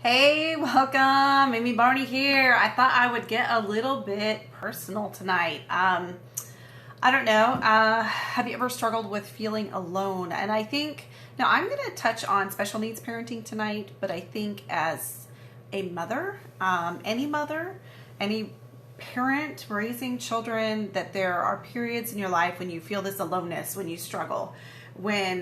Hey, welcome. Amy Barney here. I thought I would get a little bit personal tonight. I don't know. Have you ever struggled with feeling alone? And I think, now I'm going to touch on special needs parenting tonight, but I think as a mother, any parent raising children, that there are periods in your life when you feel this aloneness, when you struggle, when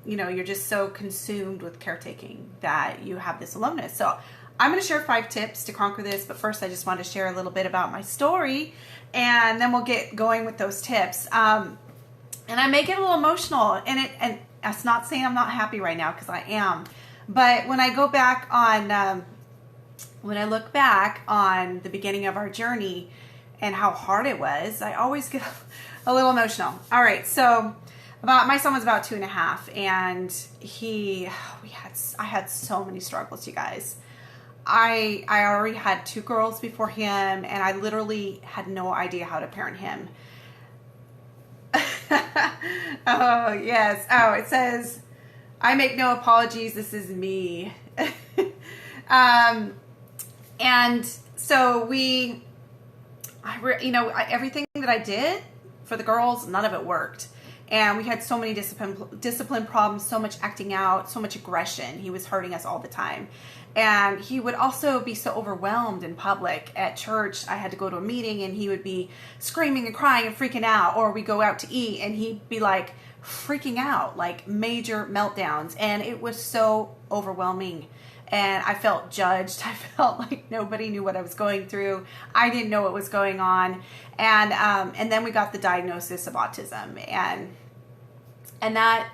you're just so consumed with caretaking that you have this aloneness. So I'm going to share 5 tips to conquer this, but first I just want to share a little bit about my story, and then we'll get going with those tips. And I may get a little emotional, and that's not saying I'm not happy right now, because I am. But when I look back on the beginning of our journey and how hard it was, I always get a little emotional. All right, so my son was about 2.5, and I had so many struggles, you guys. I already had 2 girls before him, and I literally had no idea how to parent him. Oh, yes. Oh, it says, I make no apologies. This is me. And so everything that I did for the girls, none of it worked. And we had so many discipline problems, so much acting out, so much aggression. He was hurting us all the time. And he would also be so overwhelmed in public. At church, I had to go to a meeting, and he would be screaming and crying and freaking out. Or we go out to eat, and he'd be like freaking out, like major meltdowns. And it was so overwhelming. And I felt judged. I felt like nobody knew what I was going through. I didn't know what was going on. And then we got the diagnosis of autism. And that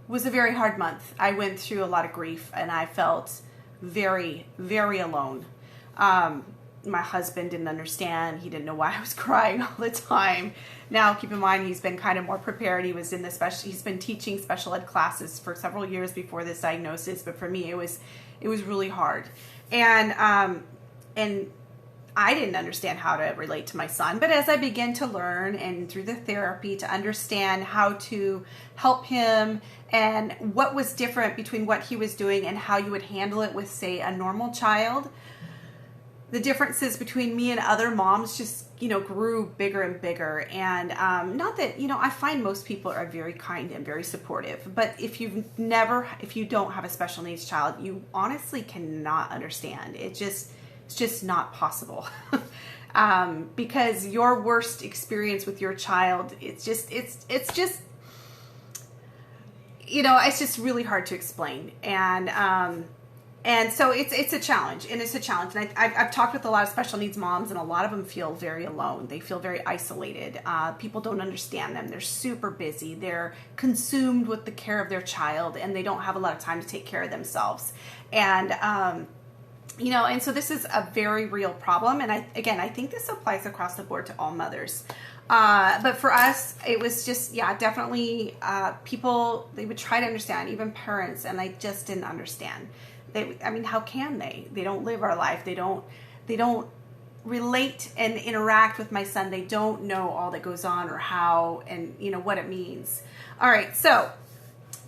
was a very hard month. I went through a lot of grief, and I felt very, very alone. My husband didn't understand. He didn't know why I was crying all the time. Now, keep in mind, he's been kind of more prepared. He's been teaching special ed classes for several years before this diagnosis. But for me, it was really hard. And I didn't understand how to relate to my son. But as I began to learn, and through the therapy, to understand how to help him and what was different between what he was doing and how you would handle it with, say, a normal child, the differences between me and other moms just, grew bigger and bigger. And not that, I find most people are very kind and very supportive. But if you don't have a special needs child, you honestly cannot understand. It's just not possible. Because your worst experience with your child, it's just really hard to explain. And so it's a challenge, and it's a challenge. And I've talked with a lot of special needs moms, and a lot of them feel very alone. They feel very isolated. People don't understand them. They're super busy. They're consumed with the care of their child, and they don't have a lot of time to take care of themselves. And, and so this is a very real problem. And I think this applies across the board to all mothers. But for us, it was just, definitely, people, they would try to understand, even parents, and I just didn't understand. How can they? They don't live our life. They don't relate and interact with my son. They don't know all that goes on, or how, and what it means. All right. So,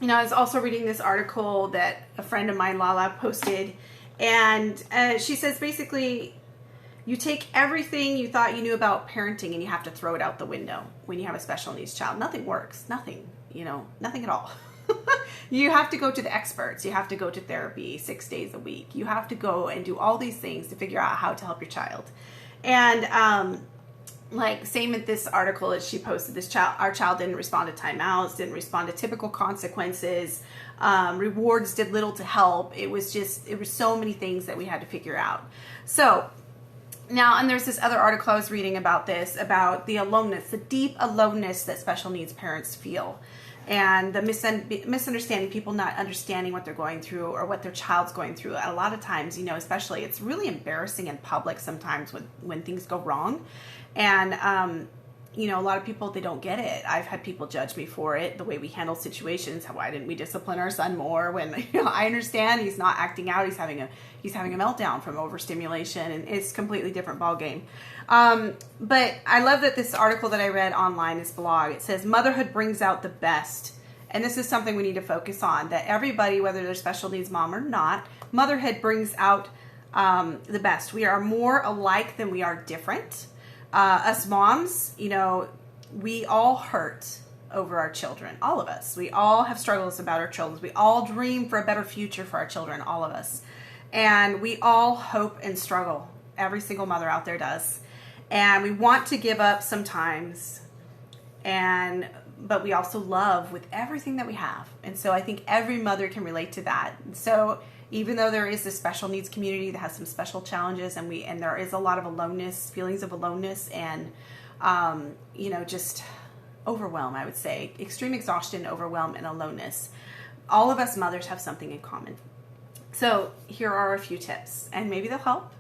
I was also reading this article that a friend of mine, Lala, posted, and she says basically, you take everything you thought you knew about parenting, and you have to throw it out the window when you have a special needs child. Nothing works. Nothing. Nothing at all. You have to go to the experts. You have to go to therapy 6 days a week. You have to go and do all these things to figure out how to help your child. And same with this article that she posted, our child didn't respond to timeouts, didn't respond to typical consequences. Rewards did little to help. It was so many things that we had to figure out. So now, and there's this other article I was reading about the aloneness, the deep aloneness that special needs parents feel. And the misunderstanding, people not understanding what they're going through or what their child's going through. A lot of times, especially, it's really embarrassing in public sometimes when things go wrong. And, a lot of people, they don't get it. I've had people judge me for it, the way we handle situations. Why didn't we discipline our son more when, I understand he's not acting out. He's having a meltdown from overstimulation, and it's a completely different ballgame. But I love that this article that I read online, this blog, it says, motherhood brings out the best And this is something we need to focus on, that everybody, whether they're special needs mom or not, motherhood brings out the best. We are more alike than we are different. Us moms, you know, we all hurt over our children, all of us. We all have struggles about our children. We all dream for a better future for our children, all of us. And we all hope and struggle. Every single mother out there does. And we want to give up sometimes, but we also love with everything that we have. And so I think every mother can relate to that. So even though there is this special needs community that has some special challenges, and there is a lot of aloneness, feelings of aloneness, and you know, just overwhelm, I would say, extreme exhaustion, overwhelm, and aloneness. All of us mothers have something in common. So here are a few tips, and maybe they'll help.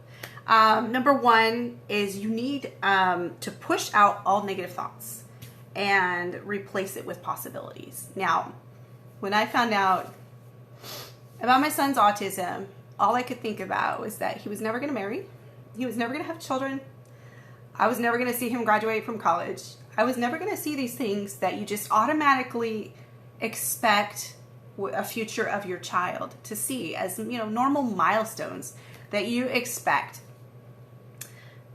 Number one is you need to push out all negative thoughts and replace it with possibilities. Now, when I found out about my son's autism, all I could think about was that he was never going to marry. He was never going to have children. I was never going to see him graduate from college. I was never going to see these things that you just automatically expect a future of your child to see as, you know, normal milestones that you expect.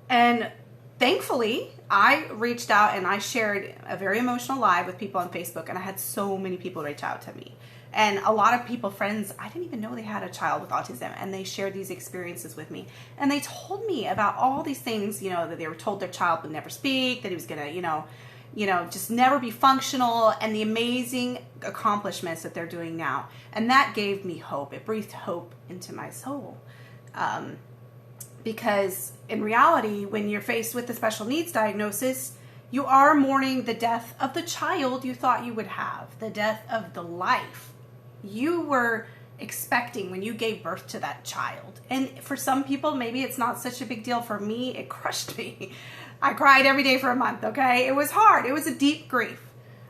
And thankfully, I reached out and I shared a very emotional live with people on Facebook, and I had so many people reach out to me. And a lot of people, friends, I didn't even know they had a child with autism, and they shared these experiences with me. And they told me about all these things, you know, that they were told their child would never speak, that he was going to, you know, just never be functional, and the amazing accomplishments that they're doing now. And that gave me hope. It breathed hope into my soul. Because in reality, when you're faced with a special needs diagnosis, you are mourning the death of the child you thought you would have, the death of the life you were expecting when you gave birth to that child. And for some people, maybe it's not such a big deal. For me, it crushed me. I cried every day for a month, okay? It was hard. It was a deep grief.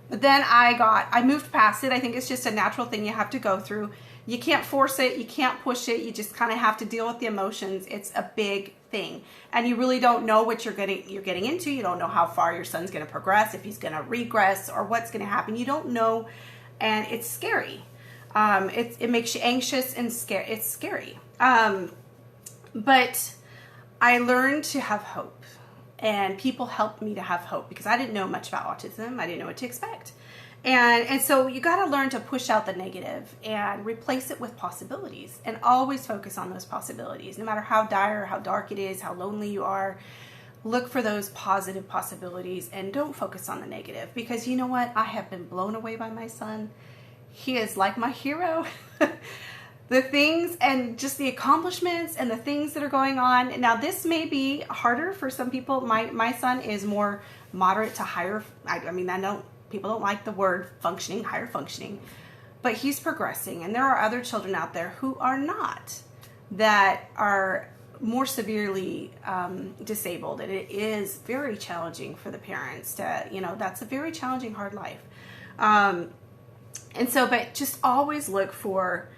But then I moved past it. I think it's just a natural thing you have to go through. You can't force it. You can't push it. You just kind of have to deal with the emotions. It's a big thing. And you really don't know what you're getting into. You don't know how far your son's going to progress, if he's going to regress, or what's going to happen. You don't know. And it's scary. It makes you anxious and scared. It's scary. But I learned to have hope. And people helped me to have hope because I didn't know much about autism. I didn't know what to expect. And so you got to learn to push out the negative and replace it with possibilities, and always focus on those possibilities. No matter how dire, how dark it is, how lonely you are, look for those positive possibilities and don't focus on the negative, because you know what? I have been blown away by my son. He is like my hero. The things and just the accomplishments and the things that are going on. Now, this may be harder for some people. My son is more moderate to higher. People don't like the word functioning, higher functioning, but he's progressing. And there are other children out there who are not, that are more severely disabled. And it is very challenging for the parents to, that's a very challenging, hard life. But just always look for,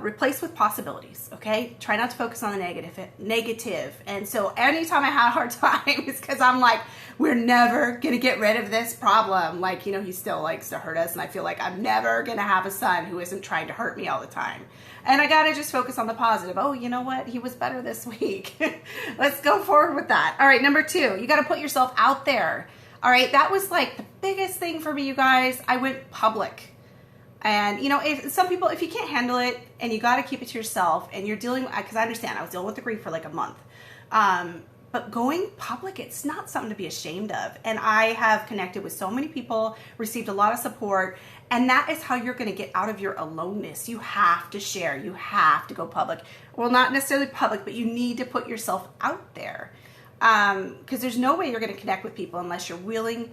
replace with possibilities, okay? Try not to focus on the negative. And so anytime I had a hard time, it's because I'm like, we're never going to get rid of this problem. Like, he still likes to hurt us. And I feel like I'm never going to have a son who isn't trying to hurt me all the time. And I got to just focus on the positive. Oh, you know what? He was better this week. Let's go forward with that. All right, number 2, you got to put yourself out there. All right, that was like the biggest thing for me, you guys. I went public. And, if you can't handle it and you got to keep it to yourself and you're dealing, because I understand, I was dealing with the grief for like a month. But going public, it's not something to be ashamed of. And I have connected with so many people, received a lot of support. And that is how you're going to get out of your aloneness. You have to share. You have to go public. Well, not necessarily public, but you need to put yourself out there. Because there's no way you're going to connect with people unless you're willing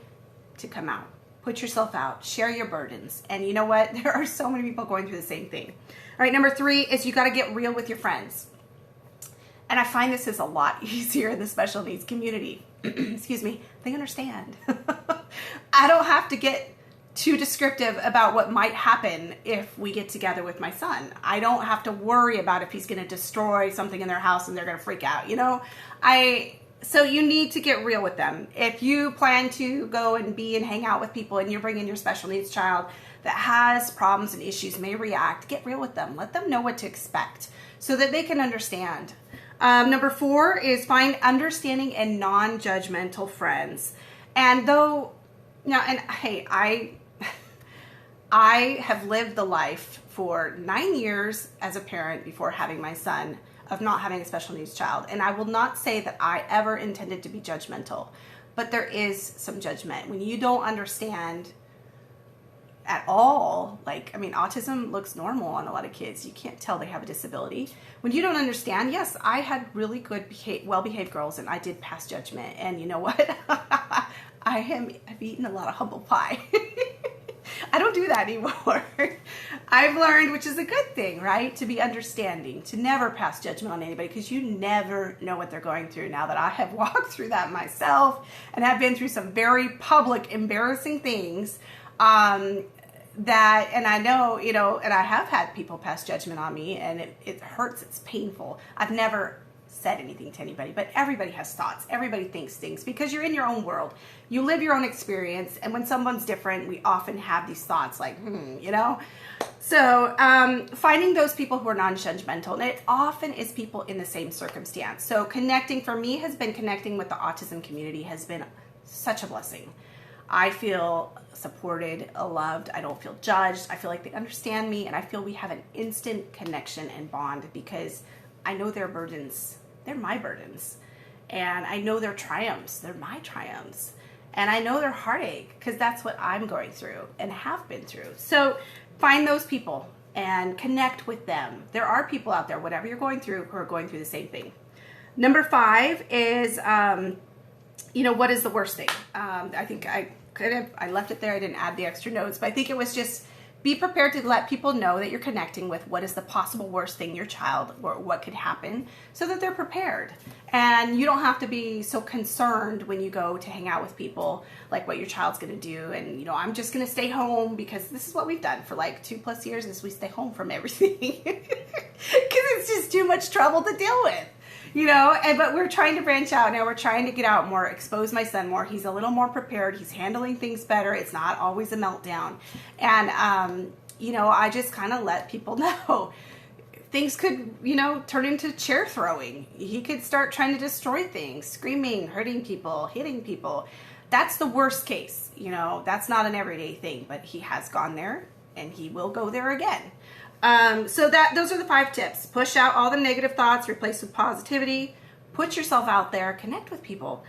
to come out. Put yourself out, share your burdens. And you know what? There are so many people going through the same thing. All right, number 3 is you got to get real with your friends. And I find this is a lot easier in the special needs community. Excuse me. They understand. I don't have to get too descriptive about what might happen if we get together with my son. I don't have to worry about if he's going to destroy something in their house and they're going to freak out. So you need to get real with them. If you plan to go and hang out with people and you're bringing your special needs child, that has problems and issues may react, get real with them. Let them know what to expect so that they can understand. Number 4 is find understanding and non-judgmental friends. And though, now, and hey, I have lived the life for 9 years as a parent before having my son of not having a special needs child. And I will not say that I ever intended to be judgmental, but there is some judgment when you don't understand at all. Like, I mean, autism looks normal on a lot of kids. You can't tell they have a disability. When you don't understand, yes, I had really good, well-behaved girls, and I did pass judgment. And you know what? I've eaten a lot of humble pie. I don't do that anymore. I've learned, which is a good thing, right? To be understanding, to never pass judgment on anybody, because you never know what they're going through. Now that I have walked through that myself and have been through some very public, embarrassing things, and I know, and I have had people pass judgment on me, and it hurts. It's painful. I've never said anything to anybody, but everybody has thoughts. Everybody thinks things because you're in your own world. You live your own experience, and when someone's different, we often have these thoughts like, So finding those people who are non-judgmental, and it often is people in the same circumstance. So connecting with the autism community has been such a blessing. I feel supported, loved. I don't feel judged. I feel like they understand me, and I feel we have an instant connection and bond because I know their burdens. They're my burdens. And I know their triumphs. They're my triumphs. And I know their heartache because that's what I'm going through and have been through. So find those people and connect with them. There are people out there, whatever you're going through, who are going through the same thing. Number 5 is, what is the worst thing? I think I left it there. I didn't add the extra notes, but I think it was just be prepared to let people know that you're connecting with what is the possible worst thing your child or what could happen so that they're prepared. And you don't have to be so concerned when you go to hang out with people like what your child's going to do. And, I'm just going to stay home because this is what we've done for like 2+ years is we stay home from everything because it's just too much trouble to deal with. But we're trying to branch out now. We're trying to get out more, expose my son more. He's a little more prepared. He's handling things better. It's not always a meltdown. And, I just kind of let people know things could, turn into chair throwing. He could start trying to destroy things, screaming, hurting people, hitting people. That's the worst case. That's not an everyday thing, but he has gone there and he will go there again. So those are the 5 tips. Push out all the negative thoughts, replace with positivity, put yourself out there, connect with people,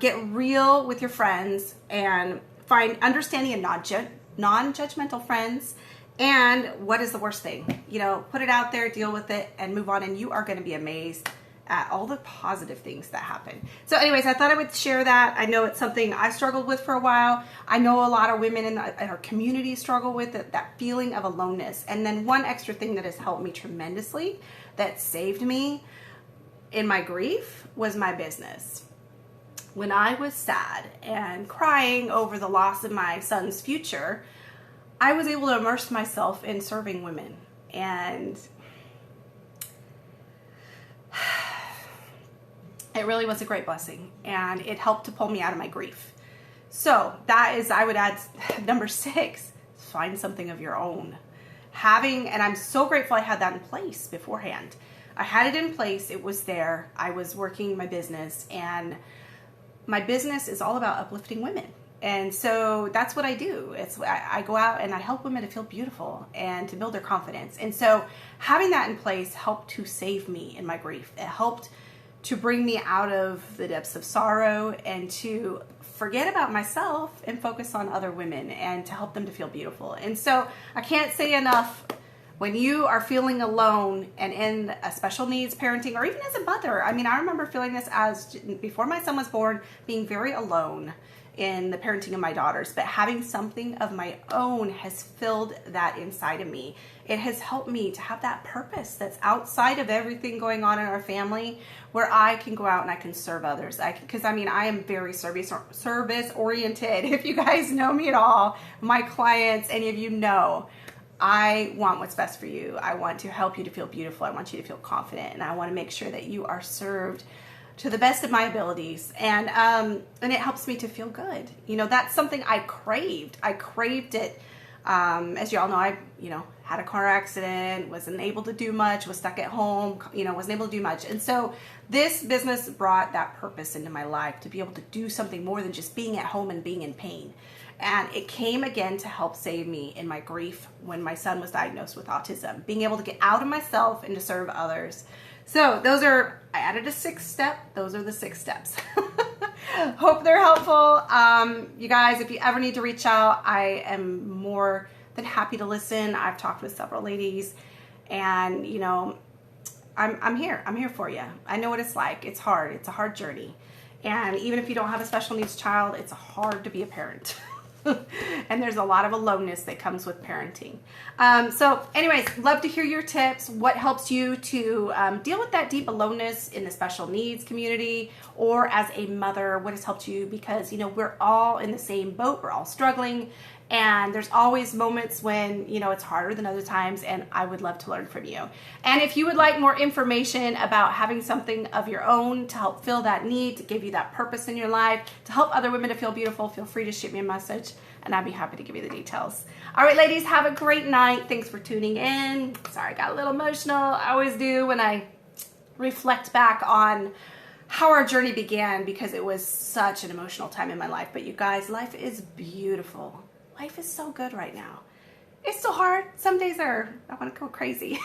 get real with your friends, and find understanding and non-judgmental friends. And what is the worst thing? Put it out there, deal with it, and move on. And you are going to be amazed at all the positive things that happen. So anyways, I thought I would share that. I know it's something I struggled with for a while. I know a lot of women in our community struggle with it, that feeling of aloneness. And then one extra thing that has helped me tremendously, that saved me in my grief, was my business. When I was sad and crying over the loss of my son's future, I was able to immerse myself in serving women. And it really was a great blessing, and it helped to pull me out of my grief. So that is, I would add number 6, find something of your own. And I'm so grateful I had that in place beforehand. I had it in place. It was there. I was working my business, and my business is all about uplifting women. And so that's what I do. I go out and I help women to feel beautiful and to build their confidence. And so having that in place helped to save me in my grief. It helped to bring me out of the depths of sorrow and to forget about myself and focus on other women and to help them to feel beautiful. And so I can't say enough, when you are feeling alone and in a special needs parenting, or even as a mother, I remember feeling this before my son was born, being very alone in the parenting of my daughters, but having something of my own has filled that inside of me. It has helped me to have that purpose that's outside of everything going on in our family, where I can go out and I can serve others. Because I am very service oriented. If you guys know me at all, my clients, any of you know, I want what's best for you. I want to help you to feel beautiful. I want you to feel confident, and I want to make sure that you are served to the best of my abilities, and it helps me to feel good. That's something I craved. I craved it As you all know, I, had a car accident, wasn't able to do much, was stuck at home, wasn't able to do much. And so this business brought that purpose into my life to be able to do something more than just being at home and being in pain. And it came again to help save me in my grief when my son was diagnosed with autism, being able to get out of myself and to serve others. So I added a 6th step. Those are the 6 steps. Hope they're helpful. You guys, if you ever need to reach out, I am more than happy to listen. I've talked with several ladies, and I'm here. I'm here for you. I know what it's like. It's hard. It's a hard journey. And even if you don't have a special needs child, it's hard to be a parent. And there's a lot of aloneness that comes with parenting. So anyways, love to hear your tips. What helps you to deal with that deep aloneness in the special needs community, or as a mother, what has helped you? Because, we're all in the same boat. We're all struggling. And there's always moments when, it's harder than other times, and I would love to learn from you. And if you would like more information about having something of your own to help fill that need, to give you that purpose in your life, to help other women to feel beautiful, feel free to shoot me a message, and I'd be happy to give you the details. All right, ladies, have a great night. Thanks for tuning in. Sorry, I got a little emotional. I always do when I reflect back on how our journey began, because it was such an emotional time in my life. But you guys, life is beautiful. Life is so good right now. It's still hard. Some days I want to go crazy.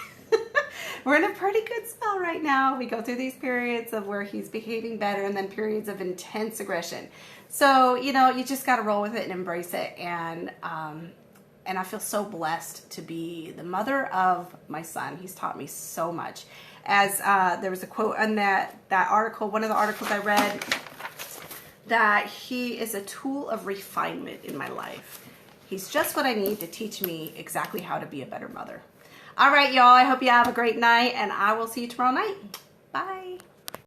We're in a pretty good spell right now. We go through these periods of where he's behaving better, and then periods of intense aggression. So, you just got to roll with it and embrace it. And I feel so blessed to be the mother of my son. He's taught me so much. As there was a quote on that article, one of the articles I read, that he is a tool of refinement in my life. He's just what I need to teach me exactly how to be a better mother. All right, y'all. I hope you have a great night, and I will see you tomorrow night. Bye.